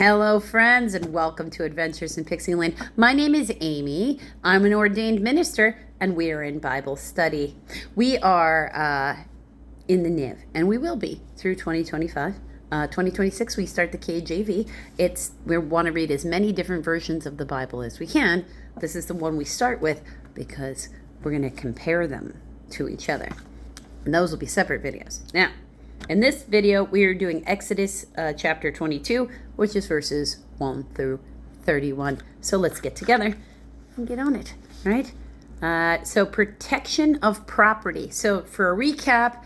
Hello, friends, and welcome to Adventures in Pixie Land. My name is Amy. I'm an ordained minister, and we are in Bible study. We are in the NIV, and we will be through 2025. 2026, we start the KJV. We want to read as many different versions of the Bible as we can. This is the one we start with because we're going to compare them to each other. And those will be separate videos. Now, in this video, we are doing Exodus chapter 22, which is verses 1 through 31. So let's get together and get on it, right? So protection of property. So for a recap,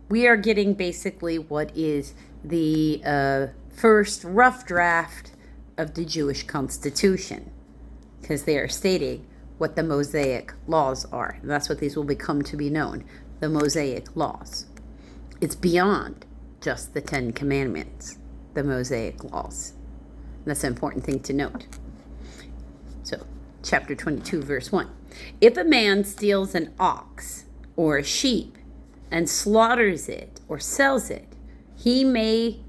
we are getting basically what is the first rough draft of the Jewish Constitution, because they are stating what the Mosaic laws are. And that's what these will become to be known, the Mosaic laws. It's beyond just the 10 Commandments, the Mosaic laws. That's an important thing to note. So, chapter 22, verse 1. If a man steals an ox or a sheep and slaughters it or sells it, he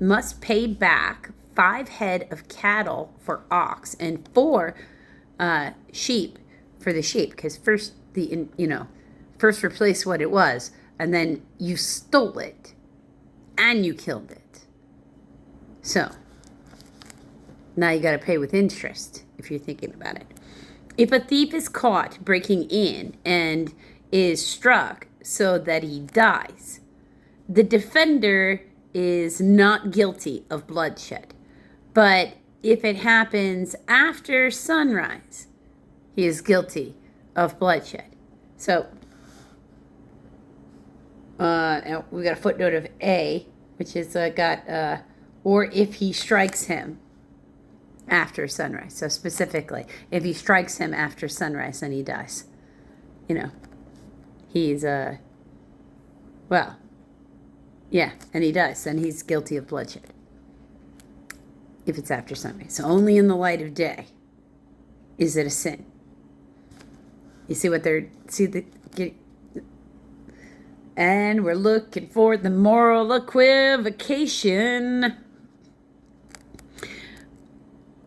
must pay back 5 head of cattle for ox and 4 sheep for the sheep. Because first replace what it was, and then you stole it and you killed it. So now you got to pay with interest if you're thinking about it. If a thief is caught breaking in and is struck so that he dies, the defender is not guilty of bloodshed. But if it happens after sunrise, he is guilty of bloodshed. So now we got a footnote of A, which is or if he strikes him after sunrise. So specifically, if he strikes him after sunrise and he dies, he's and he dies, then he's guilty of bloodshed. If it's after sunrise, so only in the light of day is it a sin. You see what and we're looking for the moral equivocation.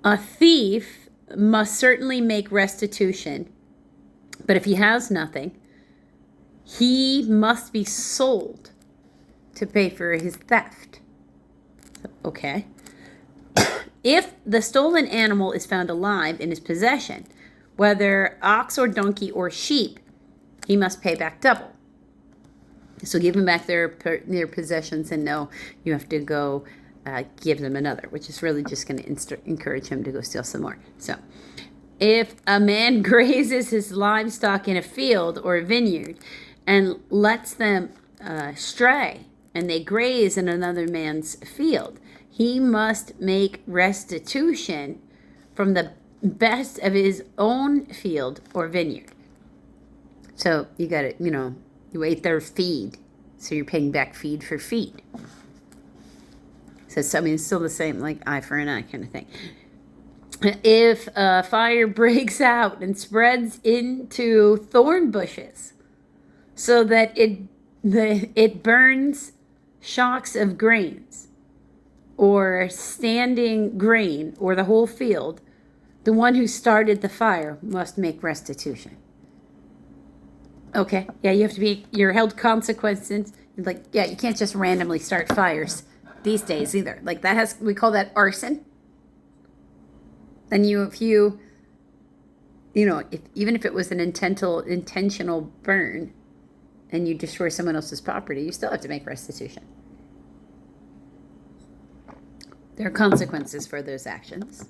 A thief must certainly make restitution, but if he has nothing, he must be sold to pay for his theft. Okay. If the stolen animal is found alive in his possession, whether ox or donkey or sheep, he must pay back double. So give them back their possessions, and no, you have to go give them another, which is really just going to encourage him to go steal some more. So if a man grazes his livestock in a field or a vineyard and lets them stray, and they graze in another man's field, he must make restitution from the best of his own field or vineyard. So you got to, you ate their feed, so you're paying back feed for feed. So it's still the same, like eye for an eye kind of thing. If a fire breaks out and spreads into thorn bushes so that it burns shocks of grains or standing grain or the whole field, the one who started the fire must make restitution. Okay, yeah, you're held consequences. You can't just randomly start fires these days either. We call that arson. Then even if it was an intentional burn and you destroy someone else's property, you still have to make restitution. There are consequences for those actions.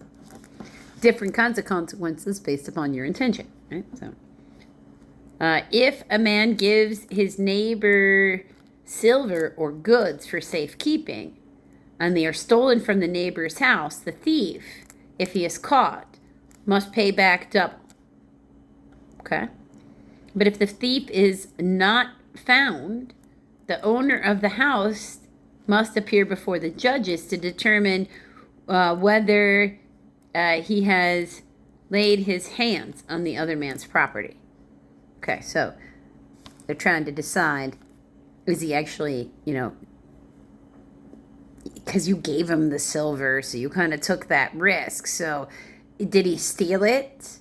Different kinds of consequences based upon your intention, right? So, if a man gives his neighbor silver or goods for safekeeping, and they are stolen from the neighbor's house, the thief, if he is caught, must pay back double. Okay? But if the thief is not found, the owner of the house must appear before the judges to determine whether he has laid his hands on the other man's property. Okay, so they're trying to decide, is he actually, because you gave him the silver, so you kind of took that risk. So did he steal it,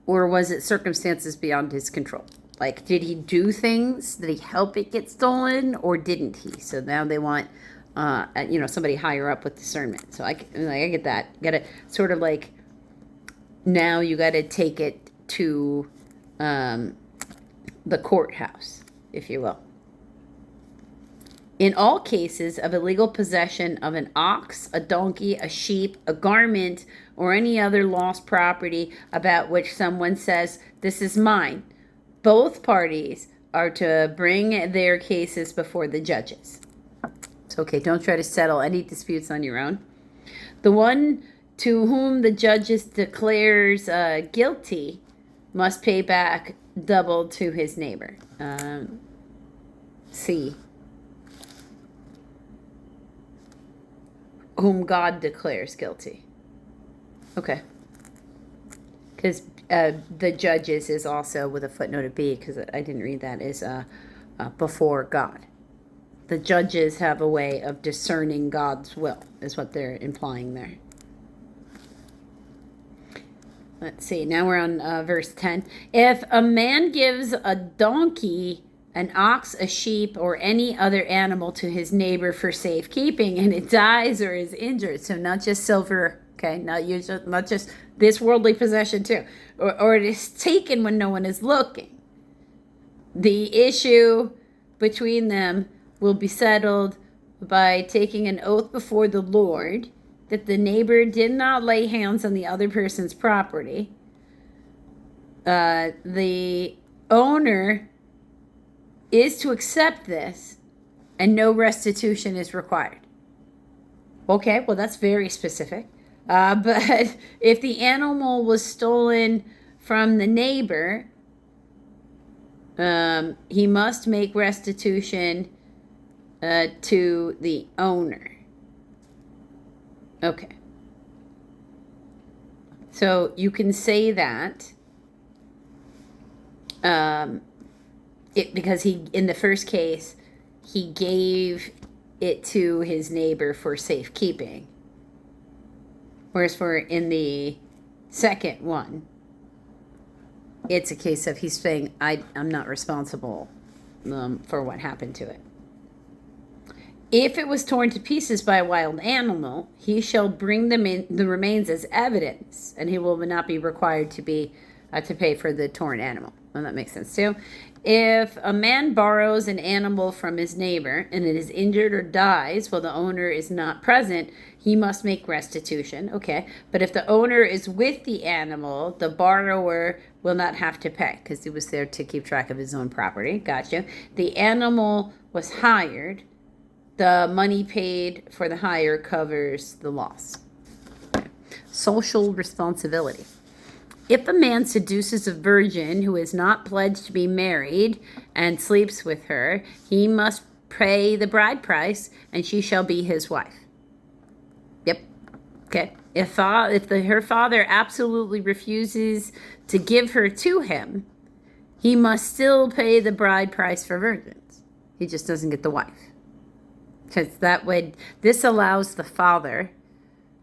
or was it circumstances beyond his control? Like, did he do things? Did he help it get stolen, or didn't he? So now they want, somebody higher up with discernment. So I get that. Got to sort of like, now you got to take it to the courthouse, if you will. In all cases of illegal possession of an ox, a donkey, a sheep, a garment, or any other lost property about which someone says, "This is mine," both parties are to bring their cases before the judges. It's okay, don't try to settle any disputes on your own. The one to whom the judges declares guilty must pay back double to his neighbor. C. Whom God declares guilty. Okay. Because the judges is also with a footnote of B, because I didn't read that, is before God. The judges have a way of discerning God's will, is what they're implying there. Let's see, now we're on verse 10. If a man gives a donkey, an ox, a sheep, or any other animal to his neighbor for safekeeping, and it dies or is injured, so not just silver, okay, not just this worldly possession too, or it is taken when no one is looking, the issue between them will be settled by taking an oath before the Lord that the neighbor did not lay hands on the other person's property. The owner is to accept this, and no restitution is required. Okay, well, that's very specific. But if the animal was stolen from the neighbor, he must make restitution to the owner. Okay. So you can say that because in the first case, he gave it to his neighbor for safekeeping. Whereas in the second one, it's a case of he's saying, I'm not responsible for what happened to it. If it was torn to pieces by a wild animal, he shall bring the remains as evidence, and he will not be required to pay for the torn animal. Well, that makes sense too. If a man borrows an animal from his neighbor and it is injured or dies while the owner is not present, he must make restitution. Okay, but if the owner is with the animal, the borrower will not have to pay because he was there to keep track of his own property. Gotcha. The animal was hired. The money paid for the hire covers the loss. Okay. Social responsibility. If a man seduces a virgin who is not pledged to be married and sleeps with her, he must pay the bride price, and she shall be his wife. Yep. Okay. If her father absolutely refuses to give her to him, he must still pay the bride price for virgins. He just doesn't get the wife. Because this allows the father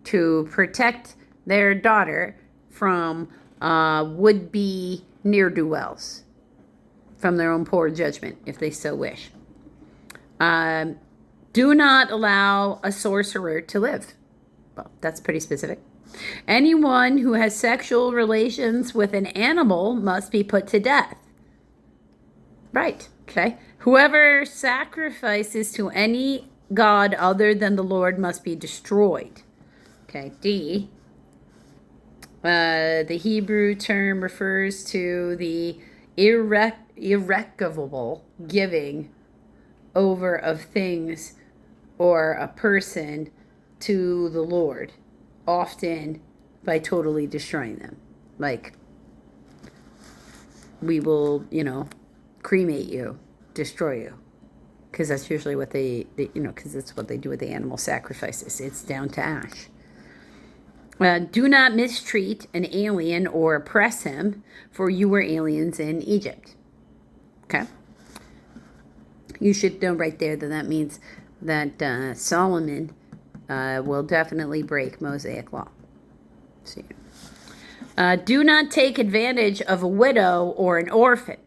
to protect their daughter from would-be ne'er-do-wells, from their own poor judgment, if they so wish. Do not allow a sorcerer to live. Well, that's pretty specific. Anyone who has sexual relations with an animal must be put to death. Right, okay. Whoever sacrifices to any god other than the Lord must be destroyed. Okay, D. The Hebrew term refers to the irrevocable giving over of things or a person to the Lord, often by totally destroying them. Like, we will, cremate you, destroy you. Because that's usually what because that's what they do with the animal sacrifices. It's down to ash. Do not mistreat an alien or oppress him, for you were aliens in Egypt. Okay? You should know right there that means that Solomon will definitely break Mosaic law. See. Do not take advantage of a widow or an orphan.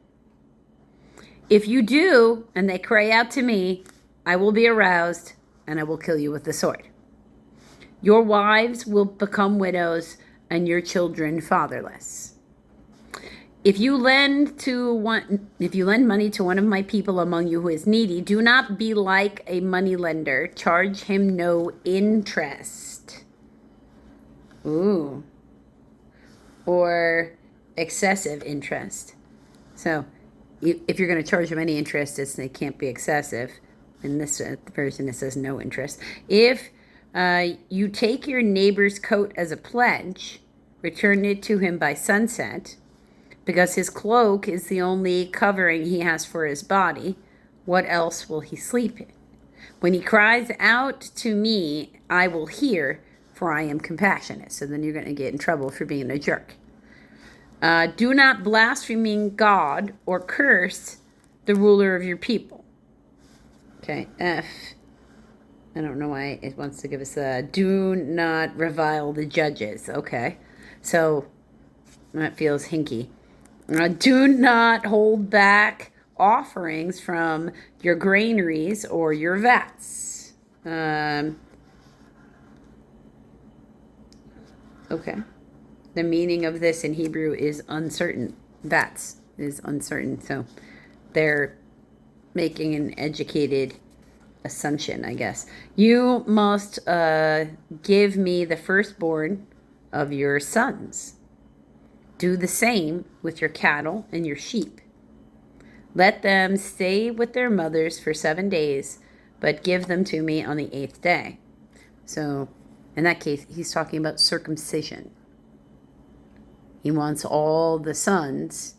If you do, and they cry out to me, I will be aroused, and I will kill you with the sword. Your wives will become widows, and your children fatherless. If you lend money to one of my people among you who is needy, do not be like a moneylender. Charge him no interest. Ooh. Or excessive interest. So, if you're going to charge him any interest, it can't be excessive. In this version, it says no interest. If you take your neighbor's coat as a pledge, return it to him by sunset, because his cloak is the only covering he has for his body. What else will he sleep in? When he cries out to me, I will hear, for I am compassionate. So then you're going to get in trouble for being a jerk. Do not blaspheme God or curse the ruler of your people. Okay, F. I don't know why it wants to give us a do not revile the judges. Okay, so that feels hinky. Do not hold back offerings from your granaries or your vats. Okay. The meaning of this in Hebrew is uncertain. Vats is uncertain. So they're making an educated assumption, I guess. You must give me the firstborn of your sons. Do the same with your cattle and your sheep. Let them stay with their mothers for 7 days, but give them to me on the 8th day. So, in that case, he's talking about circumcision. He wants all the sons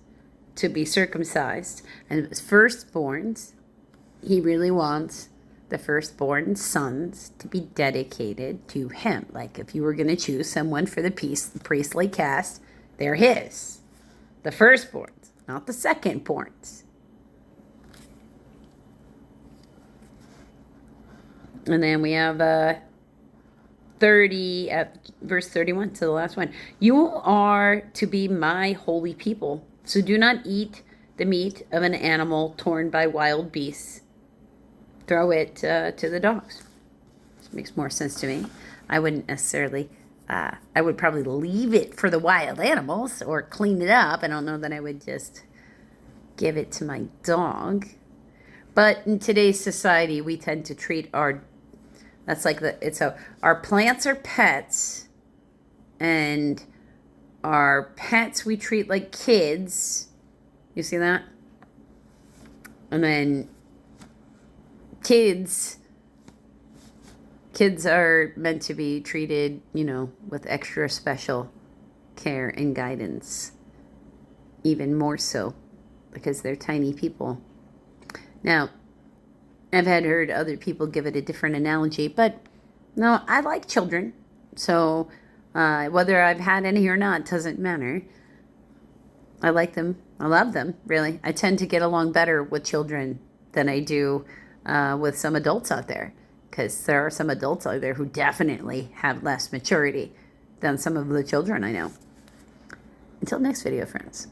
to be circumcised. And his firstborns, he really wants the firstborn sons to be dedicated to him. Like if you were going to choose someone for the priestly caste, they're his. The firstborns, not the secondborns. And then we have verse 31 to the last one. You are to be my holy people. So do not eat the meat of an animal torn by wild beasts. Throw it to the dogs. This makes more sense to me. I wouldn't necessarily... I would probably leave it for the wild animals or clean it up. I don't know that I would just give it to my dog. But in today's society, we tend to treat our plants are pets, and our pets we treat like kids. You see that? And then kids are meant to be treated, with extra special care and guidance. Even more so, because they're tiny people. Now, I've heard other people give it a different analogy, but no, I like children. So whether I've had any or not doesn't matter. I like them. I love them, really. I tend to get along better with children than I do with some adults out there. Because there are some adults out there who definitely have less maturity than some of the children I know. Until next video, friends.